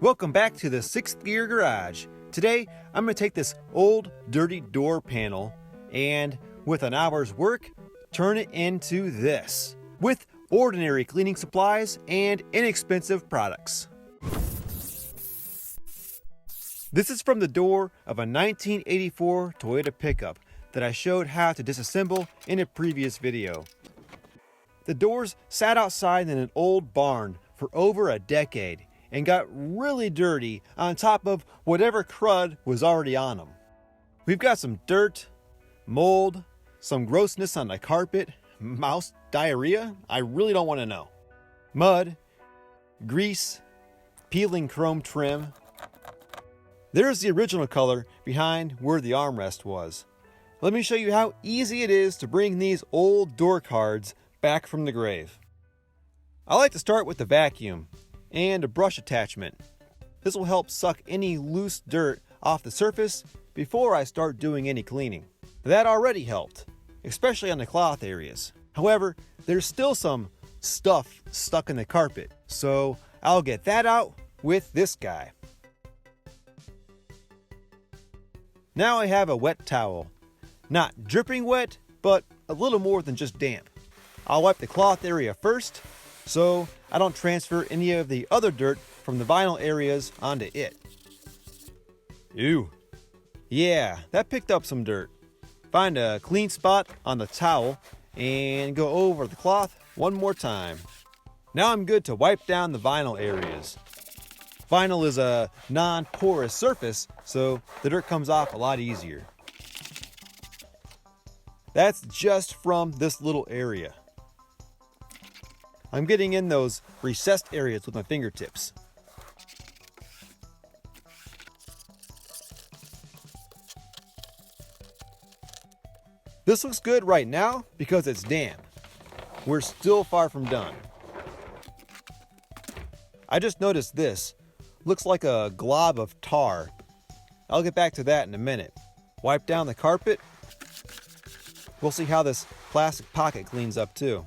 Welcome back to the Sixth Gear Garage. Today, I'm going to take this old, dirty door panel and, with an hour's work, turn it into this, with ordinary cleaning supplies and inexpensive products. This is from the door of a 1984 Toyota pickup that I showed how to disassemble in a previous video. The doors sat outside in an old barn for over a decade and got really dirty on top of whatever crud was already on them. We've got some dirt, mold, some grossness on the carpet, mouse diarrhea, I really don't want to know, mud, grease, peeling chrome trim. There's the original color behind where the armrest was. Let me show you how easy it is to bring these old door cards back from the grave. I like to start with the vacuum and a brush attachment. This will help suck any loose dirt off the surface before I start doing any cleaning. That already helped, especially on the cloth areas. However, there's still some stuff stuck in the carpet, so I'll get that out with this guy. Now I have a wet towel. Not dripping wet, but a little more than just damp. I'll wipe the cloth area first, so I don't transfer any of the other dirt from the vinyl areas onto it. Ew. Yeah, that picked up some dirt. Find a clean spot on the towel and go over the cloth one more time. Now I'm good to wipe down the vinyl areas. Vinyl is a non-porous surface, so the dirt comes off a lot easier. That's just from this little area. I'm getting in those recessed areas with my fingertips. This looks good right now because it's damp. We're still far from done. I just noticed this. Looks like a glob of tar. I'll get back to that in a minute. Wipe down the carpet. We'll see how this plastic pocket cleans up too.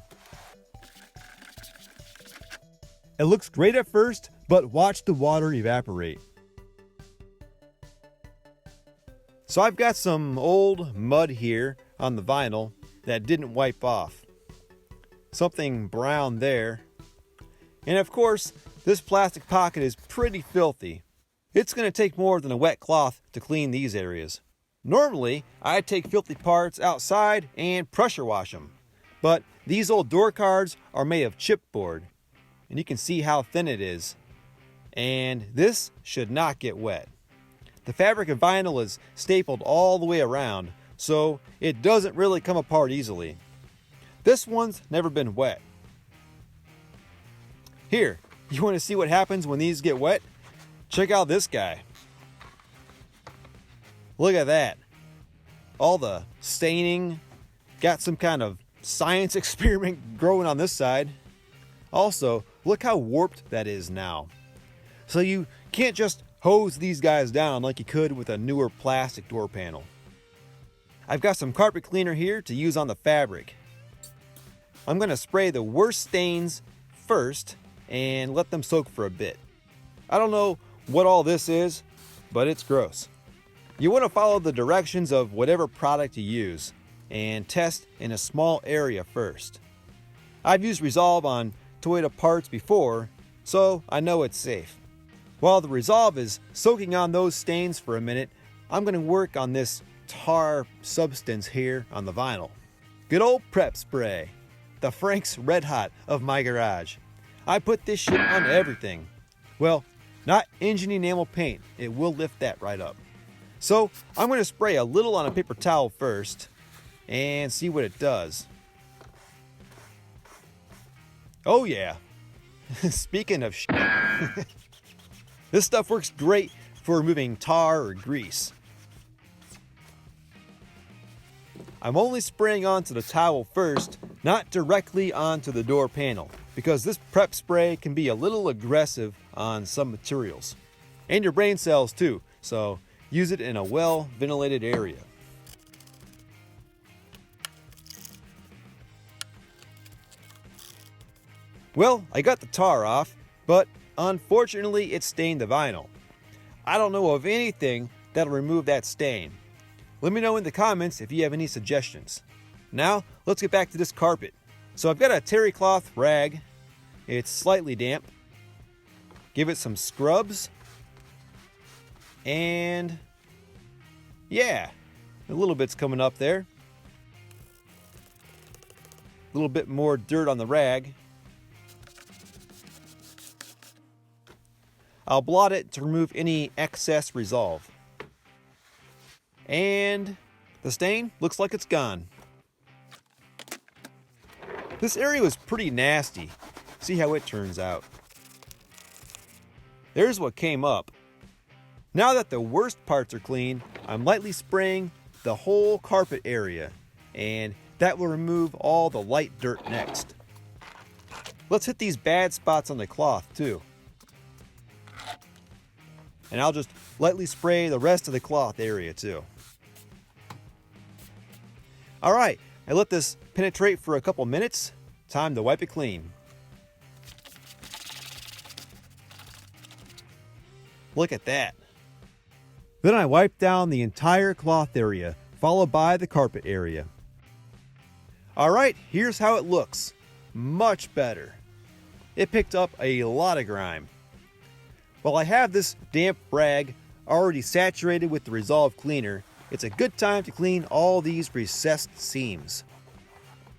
It looks great at first, but watch the water evaporate. So I've got some old mud here on the vinyl that didn't wipe off. Something brown there. And of course, this plastic pocket is pretty filthy. It's going to take more than a wet cloth to clean these areas. Normally, I take filthy parts outside and pressure wash them. But these old door cards are made of chipboard. And you can see how thin it is. And this should not get wet. The fabric of vinyl is stapled all the way around, so it doesn't really come apart easily. This one's never been wet. Here, you want to see what happens when these get wet? Check out this guy. Look at that. All the staining. Got some kind of science experiment growing on this side. Also, look how warped that is now. So you can't just hose these guys down like you could with a newer plastic door panel. I've got some carpet cleaner here to use on the fabric. I'm going to spray the worst stains first and let them soak for a bit. I don't know what all this is, but it's gross. You want to follow the directions of whatever product you use and test in a small area first. I've used Resolve on Toyota parts before, so I know it's safe. While the Resolve is soaking on those stains for a minute, I'm going to work on this tar substance here on the vinyl. Good old prep spray. The Frank's Red Hot of my garage. I put this shit on everything. Well, not engine enamel paint. It will lift that right up. So I'm going to spray a little on a paper towel first and see what it does. Oh yeah. Speaking of shit. This stuff works great for removing tar or grease. I'm only spraying onto the towel first, not directly onto the door panel, because this prep spray can be a little aggressive on some materials. And your brain cells too, so use it in a well-ventilated area. Well, I got the tar off, but unfortunately it stained the vinyl. I don't know of anything that'll remove that stain. Let me know in the comments if you have any suggestions. Now, let's get back to this carpet. So I've got a terry cloth rag. It's slightly damp. Give it some scrubs. And yeah, a little bit's coming up there. A little bit more dirt on the rag. I'll blot it to remove any excess resolve. And the stain looks like it's gone. This area was pretty nasty. See how it turns out. There's what came up. Now that the worst parts are clean, I'm lightly spraying the whole carpet area, and that will remove all the light dirt next. Let's hit these bad spots on the cloth too. And I'll just lightly spray the rest of the cloth area too. Alright, I let this penetrate for a couple minutes. Time to wipe it clean. Look at that. Then I wipe down the entire cloth area, followed by the carpet area. Alright, here's how it looks. Much better. It picked up a lot of grime. While I have this damp rag already saturated with the Resolve cleaner, it's a good time to clean all these recessed seams.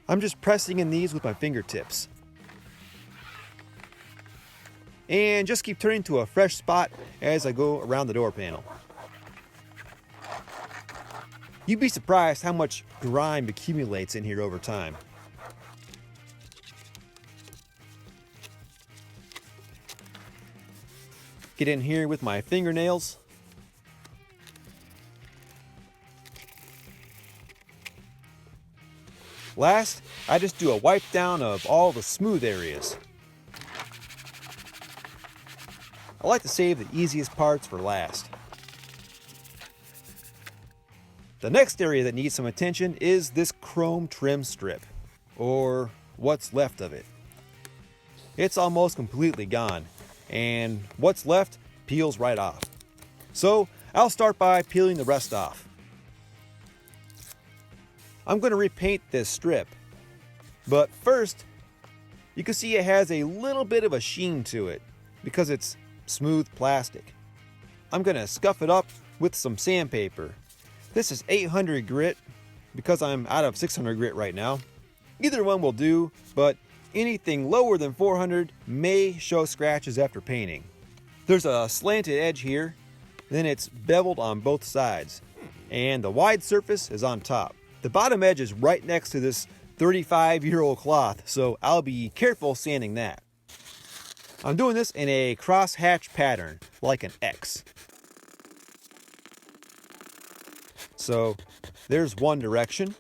I'm just pressing in these with my fingertips. And just keep turning to a fresh spot as I go around the door panel. You'd be surprised how much grime accumulates in here over time. Get in here with my fingernails. Last, I just do a wipe down of all the smooth areas. I like to save the easiest parts for last. The next area that needs some attention is this chrome trim strip, or what's left of it. It's almost completely gone, and what's left peels right off. So I'll start by peeling the rest off. I'm going to repaint this strip, but first you can see it has a little bit of a sheen to it because it's smooth plastic. I'm going to scuff it up with some sandpaper. This is 800 grit because I'm out of 600 grit right now. Either one will do, but anything lower than 400 may show scratches after painting. There's a slanted edge here, then it's beveled on both sides, and the wide surface is on top. The bottom edge is right next to this 35-year-old cloth, so I'll be careful sanding that. I'm doing this in a cross-hatch pattern, like an X. So there's one direction.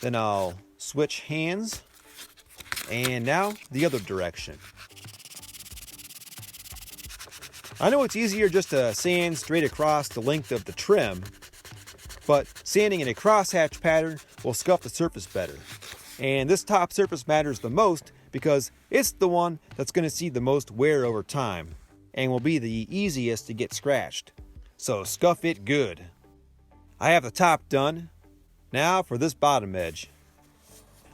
Then I'll switch hands. And now the other direction. I know it's easier just to sand straight across the length of the trim, but sanding in a crosshatch pattern will scuff the surface better. And this top surface matters the most because it's the one that's going to see the most wear over time and will be the easiest to get scratched. So scuff it good. I have the top done. Now for this bottom edge.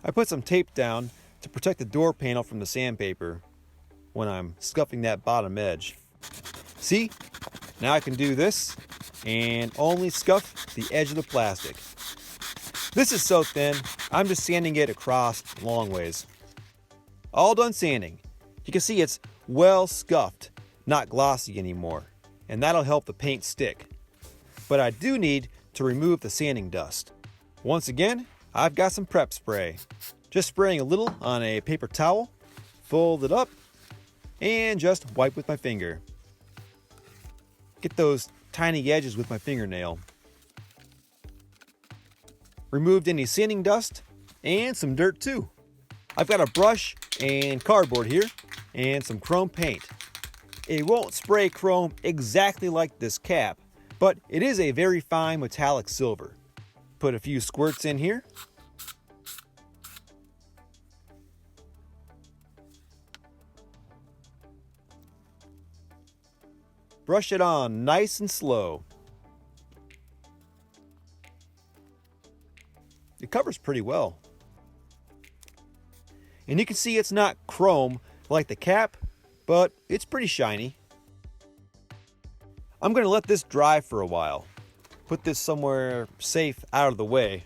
I put some tape down to protect the door panel from the sandpaper when I'm scuffing that bottom edge. See? Now I can do this and only scuff the edge of the plastic. This is so thin, I'm just sanding it across long ways. All done sanding. You can see it's well scuffed, not glossy anymore, and that'll help the paint stick. But I do need to remove the sanding dust. Once again, I've got some prep spray. Just spraying a little on a paper towel, fold it up, and just wipe with my finger. Get those tiny edges with my fingernail. Removed any sanding dust and some dirt too. I've got a brush and cardboard here and some chrome paint. It won't spray chrome exactly like this cap, but it is a very fine metallic silver. Put a few squirts in here. Brush it on nice and slow. It covers pretty well. And you can see it's not chrome like the cap, but it's pretty shiny. I'm going to let this dry for a while. Put this somewhere safe out of the way.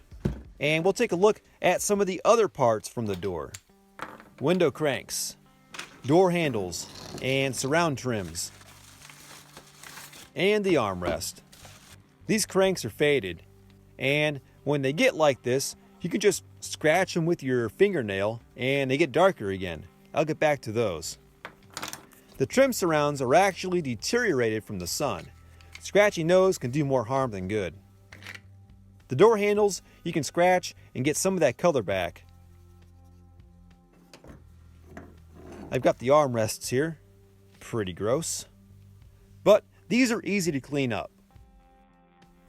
And we'll take a look at some of the other parts from the door. Window cranks, door handles, and surround trims. And the armrest. These cranks are faded, and when they get like this, you can just scratch them with your fingernail and they get darker again. I'll get back to those. The trim surrounds are actually deteriorated from the sun. Scratching those can do more harm than good. The door handles you can scratch and get some of that color back. I've got the armrests here. Pretty gross. But these are easy to clean up.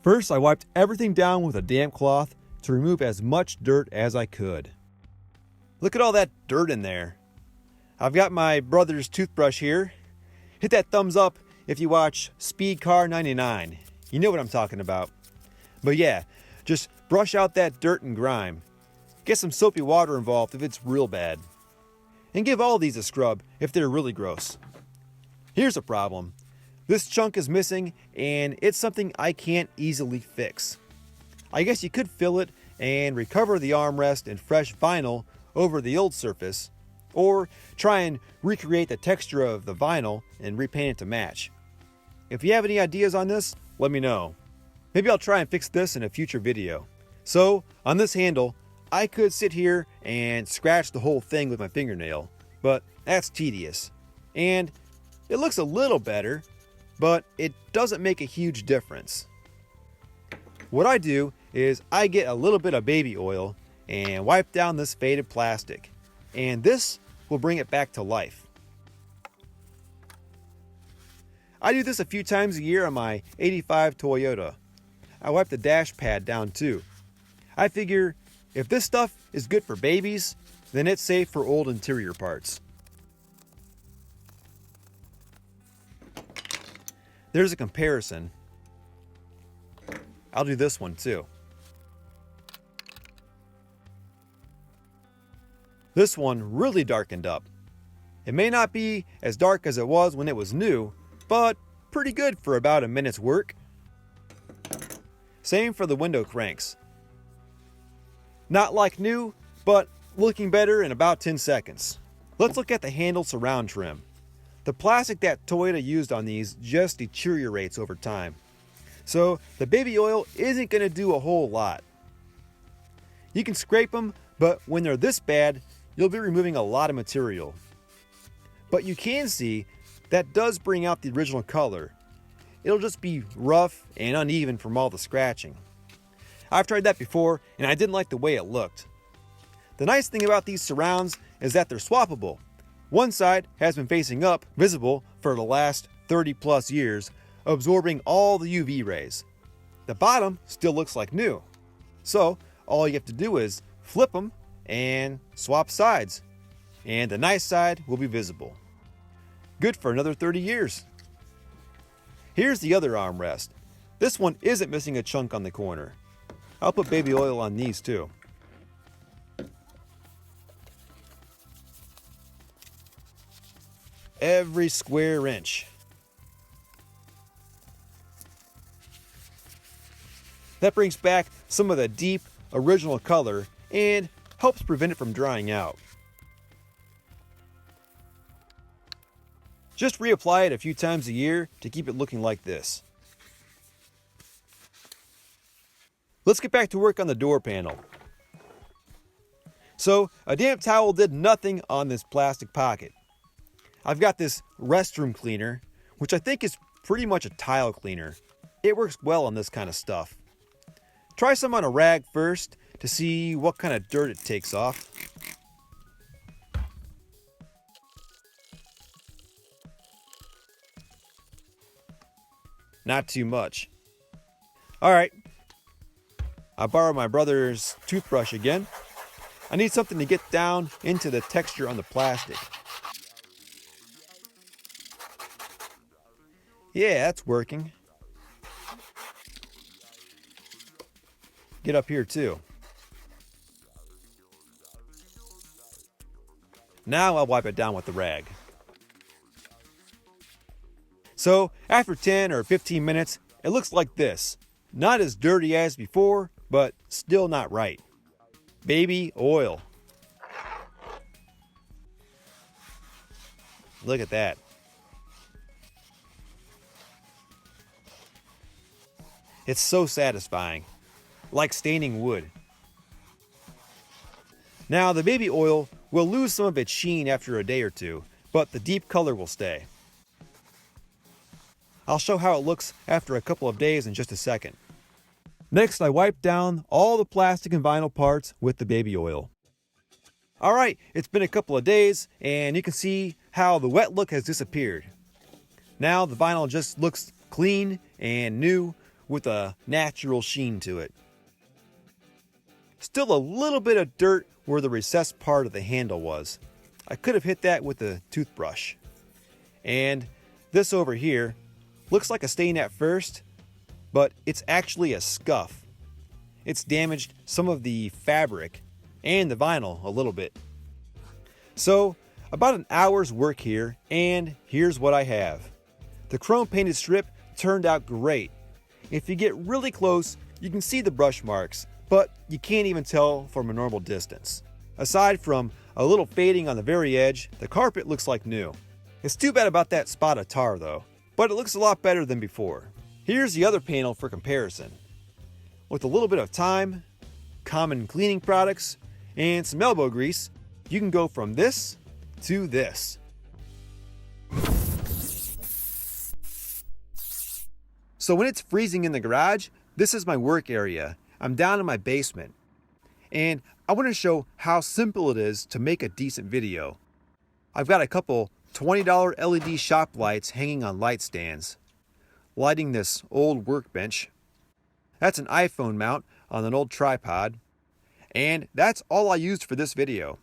First, I wiped everything down with a damp cloth to remove as much dirt as I could. Look at all that dirt in there. I've got my brother's toothbrush here. Hit that thumbs up if you watch Speed Car 99. You know what I'm talking about. But yeah, just brush out that dirt and grime. Get some soapy water involved if it's real bad. And give all these a scrub if they're really gross. Here's a problem. This chunk is missing and it's something I can't easily fix. I guess you could fill it and recover the armrest in fresh vinyl over the old surface, or try and recreate the texture of the vinyl and repaint it to match. If you have any ideas on this, let me know. Maybe I'll try and fix this in a future video. So, on this handle, I could sit here and scratch the whole thing with my fingernail, but that's tedious. And it looks a little better, but it doesn't make a huge difference. What I do is I get a little bit of baby oil and wipe down this faded plastic, and this will bring it back to life. I do this a few times a year on my '85 Toyota. I wipe the dash pad down too. I figure if this stuff is good for babies, then it's safe for old interior parts. There's a comparison. I'll do this one too. This one really darkened up. It may not be as dark as it was when it was new, but pretty good for about a minute's work. Same for the window cranks. Not like new, but looking better in about 10 seconds. Let's look at the handle surround trim. The plastic that Toyota used on these just deteriorates over time. So the baby oil isn't going to do a whole lot. You can scrape them, but when they're this bad, you'll be removing a lot of material. But you can see that does bring out the original color. It'll just be rough and uneven from all the scratching. I've tried that before and I didn't like the way it looked. The nice thing about these surrounds is that they're swappable. One side has been facing up, visible for the last 30 plus years, absorbing all the UV rays. The bottom still looks like new. So all you have to do is flip them and swap sides, and the nice side will be visible. Good for another 30 years. Here's the other armrest. This one isn't missing a chunk on the corner. I'll put baby oil on these too. Every square inch. That brings back some of the deep original color and helps prevent it from drying out. Just reapply it a few times a year to keep it looking like this. Let's get back to work on the door panel. So, a damp towel did nothing on this plastic pocket. I've got this restroom cleaner, which I think is pretty much a tile cleaner. It works well on this kind of stuff. Try some on a rag first to see what kind of dirt it takes off. Not too much. Alright, I borrowed my brother's toothbrush again. I need something to get down into the texture on the plastic. Yeah, that's working. Get up here too. Now I'll wipe it down with the rag. So after 10 or 15 minutes, it looks like this. Not as dirty as before, but still not right. Baby oil. Look at that. It's so satisfying, like staining wood. Now the baby oil will lose some of its sheen after a day or two, but the deep color will stay. I'll show how it looks after a couple of days in just a second. Next, I wipe down all the plastic and vinyl parts with the baby oil. Alright, it's been a couple of days and you can see how the wet look has disappeared. Now the vinyl just looks clean and new with a natural sheen to it. Still a little bit of dirt where the recessed part of the handle was. I could have hit that with a toothbrush. And this over here looks like a stain at first, but it's actually a scuff. It's damaged some of the fabric and the vinyl a little bit. So, about an hour's work here, and here's what I have. The chrome painted strip turned out great. If you get really close, you can see the brush marks, but you can't even tell from a normal distance. Aside from a little fading on the very edge, the carpet looks like new. It's too bad about that spot of tar though, but it looks a lot better than before. Here's the other panel for comparison. With a little bit of time, common cleaning products, and some elbow grease, you can go from this to this. So when it's freezing in the garage, this is my work area. I'm down in my basement. And I want to show how simple it is to make a decent video. I've got a couple $20 LED shop lights hanging on light stands, lighting this old workbench. That's an iPhone mount on an old tripod. And that's all I used for this video.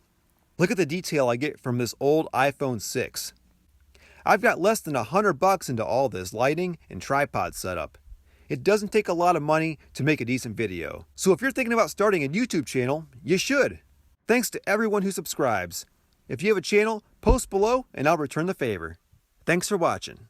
Look at the detail I get from this old iPhone 6. I've got less than $100 into all this lighting and tripod setup. It doesn't take a lot of money to make a decent video. So if you're thinking about starting a YouTube channel, you should. Thanks to everyone who subscribes. If you have a channel, post below and I'll return the favor. Thanks for watching.